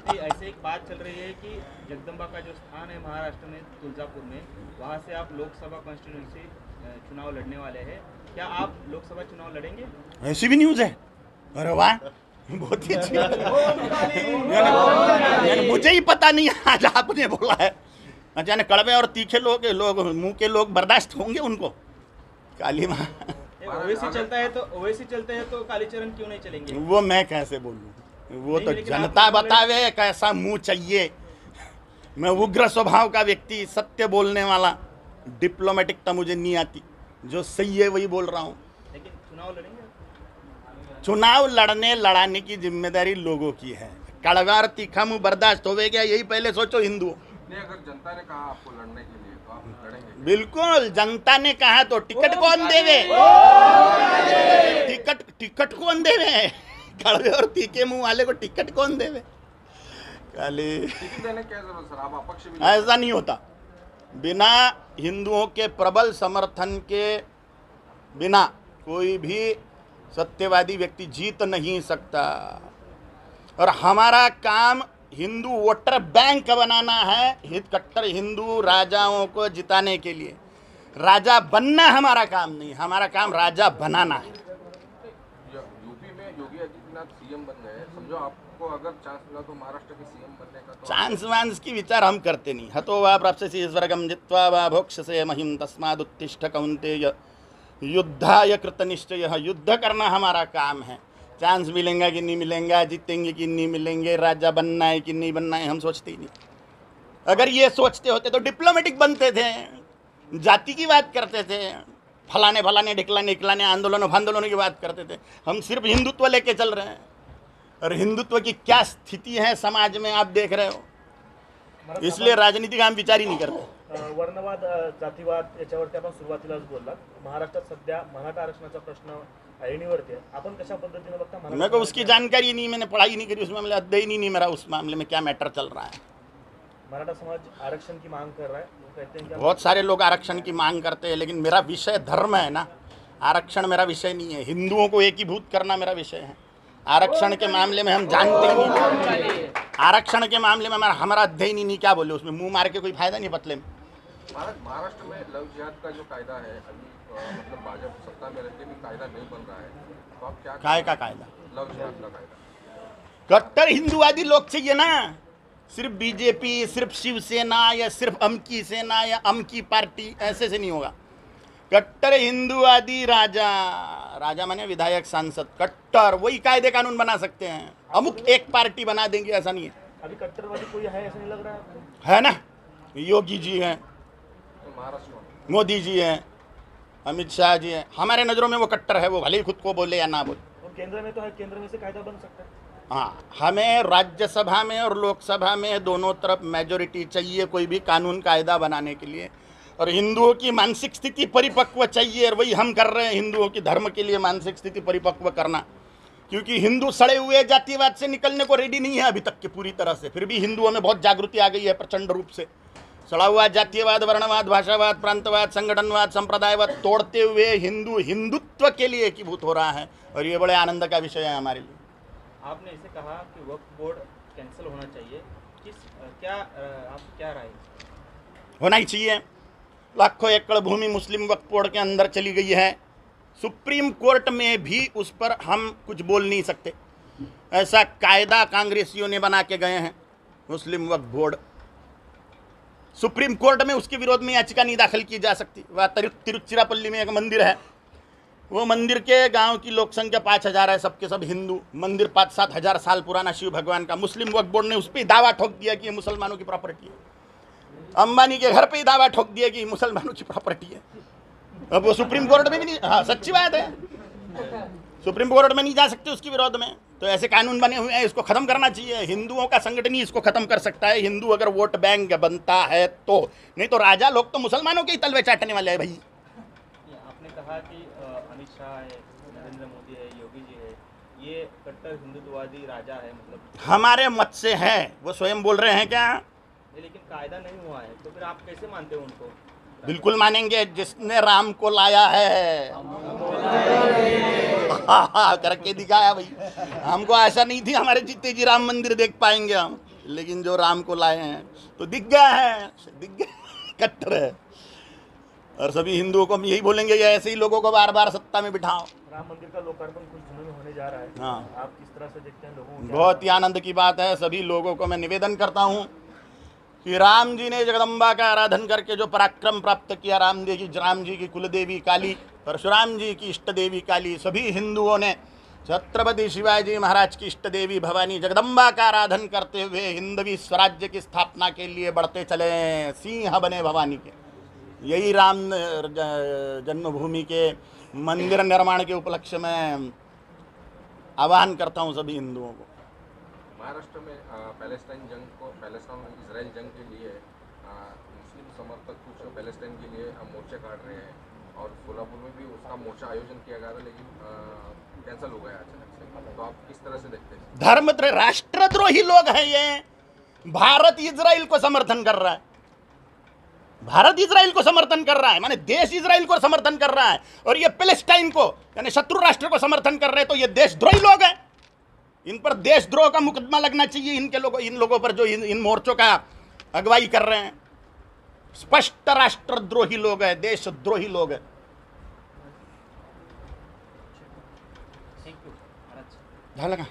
नहीं, ऐसे एक बात चल रही है कि जगदम्बा का जो स्थान है महाराष्ट्र में तुलजापुर में, वहाँ से आप लोकसभा कॉन्स्टिट्यूंसी चुनाव लड़ने वाले हैं। क्या आप लोकसभा चुनाव लड़ेंगे? ऐसी भी न्यूज़ है? अरे वाह, बहुत ही अच्छी बात है। यानी मुझे ही पता नहीं, आज आपने बोला है। अचानक कड़वे और तीखे लोग मुंह के लोग बर्दाश्त होंगे उनको? काली माँ, ओवैसी चलते हैं तो कालीचरण क्यों नहीं चलेंगे? वो मैं कैसे बोलूँ? वो तो लेकिन जनता आप- बतावे कैसा मुंह चाहिए। मैं उग्र स्वभाव का व्यक्ति, सत्य बोलने वाला, डिप्लोमेटिकता मुझे नहीं आती। जो सही है वही बोल रहा हूँ। लेकिन चुनाव लड़ेंगे? चुनाव लड़ाने की जिम्मेदारी लोगों की है। कड़वा और तीखा मुंह बर्दाश्त होवे क्या, यही पहले सोचो हिंदुओं। नहीं, अगर जनता ने कहा आपको लड़ने के लिए तो आप लड़ेंगे? बिल्कुल, जनता ने कहा तो टिकट कौन देवे? टिकट कौन देवे? कड़वे और तीखे मुंह वाले को टिकट कौन देवे? काली, टिकट देने की क्या जरूरत सर? आप अपक्ष भी ऐसा नहीं होता। बिना हिंदुओं के प्रबल समर्थन के बिना कोई भी सत्यवादी व्यक्ति जीत नहीं सकता। और हमारा काम हिंदू वोटर बैंक बनाना है, कट्टर हिंदू राजाओं को जिताने के लिए। राजा बनना हमारा काम नहीं, हमारा काम राजा बनाना है। यूपी में योगी आदित्यनाथ सीएम बन गए, समझो आपको अगर चांस मिला तो महाराष्ट्र के सीएम बनने का, तो चांस वांस की विचार हम करते नहीं। हतो वा प्राप्स्यसि स्वर्गं जित्वा वा भोक्ष्यसे महिं तस्मादुत्तिष्ठ कौन्तेय युद्धाय कृतनिश्चयः। युद्ध करना हमारा काम है। चांस मिलेगा कि नहीं मिलेगा, जीतेंगे कि नहीं मिलेंगे, राजा बनना है कि नहीं बनना है, हम सोचते ही नहीं। अगर ये सोचते होते तो डिप्लोमेटिक बनते थे, जाति की बात करते थे, फलाने ढिकलाने आंदोलनों की बात करते थे। हम सिर्फ हिंदुत्व लेके चल रहे हैं। और हिंदुत्व की क्या स्थिति है समाज में आप देख रहे हो। इसलिए राजनीति का हम विचार ही नहीं करते। वर्णवाद, जातीवाद याच्यावरती आपण सुरुवातीलाच बोललात. महाराष्ट्रात सध्या मराठा आरक्षणाचा प्रश्न ऐरणीवरती आहे. आपण कशा पद्धतीने बघता? मेरे को उसकी जानकारी नहीं, मैंने पढ़ाई नहीं करी, उसमें अध्ययन ही नहीं मेरा उस मामले में क्या मैटर चल रहा है। मराठा समाज आरक्षण की मांग कर रहा है. वो कहते हैं कि बहुत सारे लोग आरक्षण की मांग करते हैं, लेकिन मेरा विषय धर्म है ना, आरक्षण मेरा विषय नहीं है। हिंदुओं को एकीभूत करना मेरा विषय है। आरक्षण के मामले में हम जानते ही नहीं। आरक्षण के मामले में हमारा अध्ययन ही नहीं, क्या बोले उसमें मुंह मार के कोई फायदा नहीं पतले में। महाराष्ट्र में लव जिहाद का जो कायदा है अभी, मतलब भाजपा सत्ता में रहते भी कायदा नहीं बन रहा है, तो आप क्या? काय का कायदा? लव जिहाद का कायदा। कट्टर हिंदुवादी लोग चाहिए ना। सिर्फ बीजेपी, सिर्फ शिवसेना या सिर्फ अमकी सेना या अमकी पार्टी, ऐसे से नहीं होगा। कट्टर हिंदुवादी राजा माने विधायक, सांसद, कट्टर वही कायदे कानून बना सकते हैं। अमुक एक पार्टी बना देंगे ऐसा नहीं है। अभी कट्टरवादी कोई है ऐसा नहीं लग रहा है आपको? है ना, योगी जी हैं, तो महाराष्ट्र में मोदी जी हैं, अमित शाह जी हैं। हमारे नज़रों में वो कट्टर है, वो भले ही खुद को बोले या ना बोले। वो केंद्र में तो है, केंद्र में से कायदा बन सकता है. हाँ, हमें राज्यसभा में और लोकसभा में दोनों तरफ मेजोरिटी चाहिए कोई भी कानून कायदा बनाने के लिए। और हिंदुओं की मानसिक स्थिति परिपक्व चाहिए, और वही हम कर रहे हैं, हिंदुओं की धर्म के लिए मानसिक स्थिति परिपक्व करना। क्योंकि हिंदू सड़े हुए जातिवाद से निकलने को रेडी नहीं है अभी तक के पूरी तरह से। फिर भी हिंदुओं में बहुत जागृति आ गई है प्रचंड रूप से। सड़ा हुआ जातीयवाद, वर्णवाद, भाषावाद, प्रांतवाद, संगठनवाद, संप्रदायवाद तोड़ते हुए हिंदू हिंदुत्व के लिए एकीभूत हो रहा है, और ये बड़े आनंद का विषय है हमारे लिए। आपने इसे कहा कि वक्फ बोर्ड कैंसिल होना चाहिए, आपकी क्या राय है? होना ही चाहिए। लाखों एकड़ भूमि मुस्लिम वक्फ बोर्ड के अंदर चली गई है। सुप्रीम कोर्ट में भी उस पर हम कुछ बोल नहीं सकते। ऐसा कायदा कांग्रेसियों ने बना के गए हैं। मुस्लिम वक्फ बोर्ड, सुप्रीम कोर्ट में उसके विरोध में याचिका नहीं दाखिल की जा सकती। वह तिरुचिरापल्ली में एक मंदिर है, वो मंदिर के गांव की लोक संख्या 5000 है, सबके सब हिंदू। मंदिर 5-7 हजार साल पुराना शिव भगवान का। मुस्लिम वक्फ बोर्ड ने उस पर दावा ठोक दिया कि ये मुसलमानों की प्रॉपर्टी है। अंबानी के घर पे ही दावा ठोक दिया कि मुसलमानों की प्रॉपर्टी है। अब वो सुप्रीम कोर्ट में भी नहीं, हाँ सच्ची बात है, सुप्रीम कोर्ट में नहीं जा सकते उसके विरोध में। तो ऐसे कानून बने हुए हैं, इसको खत्म करना चाहिए। हिंदुओं का संगठन ही इसको खत्म कर सकता है। हिंदू अगर वोट बैंक बनता है तो, नहीं तो राजा लोग तो मुसलमानों के ही तलवे चाटने वाले हैं भाई। आपने कहा कि अमित शाह है, नरेंद्र मोदी है, योगी जी है, ये कट्टर हिंदुत्ववादी राजा है, मतलब हमारे मत से है, वो स्वयं बोल रहे हैं क्या? लेकिन कायदा नहीं हुआ है, तो फिर आप कैसे मानते हो उनको? बिल्कुल मानेंगे। जिसने राम को लाया है करके दिखाया भाई। हमको आशा नहीं थी हमारे जीते जी राम मंदिर देख पाएंगे हम, लेकिन जो राम को लाए हैं तो दिख गया है, दिख गया कट्टर है। और सभी हिंदुओं को हम यही बोलेंगे कि ऐसे ही लोगों को बार बार सत्ता में बिठाओ। राम मंदिर का लोकार्पण कुछ दिनों में होने जा रहा है, हाँ। आप किस तरह से देखते हैं लोगों को? बहुत ही आनंद की बात है। सभी लोगों को मैं निवेदन करता हूँ कि राम जी ने जगदम्बा का आराधन करके जो पराक्रम प्राप्त किया, राम जी की कुलदेवी काली, परशुराम जी की इष्ट देवी काली, सभी हिंदुओं ने छत्रपति शिवाजी महाराज की इष्ट देवी भवानी जगदम्बा का आराधन करते हुए हिंदवी स्वराज्य की स्थापना के लिए बढ़ते चले, सिंह बने भवानी के। यही राम जन्मभूमि के मंदिर निर्माण के उपलक्ष्य में आह्वान करता हूँ सभी हिंदुओं को। महाराष्ट्र में पैलेस्टाइन इजराइल जंग के लिए मुस्लिम समर्थक कुछ पैलेस्टाइन के लिए मोर्चे काट रहे हैं और सोलापुर में भी उसका मोर्चा आयोजन किया गया था, लेकिन कैंसिल हो गया अचानक से। तो आप किस तरह से देखते हैं? धर्मद्रोही राष्ट्रद्रोही लोग हैं ये। भारत इजराइल को समर्थन कर रहा है, भारत इजराइल को समर्थन कर रहा है, माने देश इजराइल को समर्थन कर रहा है, और ये पैलेस्टाइन को यानी शत्रु राष्ट्र को समर्थन कर रहे हैं। तो ये देशद्रोही लोग हैं, इन पर देशद्रोह का मुकदमा लगना चाहिए। इन लोगों पर जो इन मोर्चों का अगुवाई कर रहे हैं, स्पष्ट राष्ट्रद्रोही लोग हैं, देशद्रोही लोग हैं। Thank you. झालं का?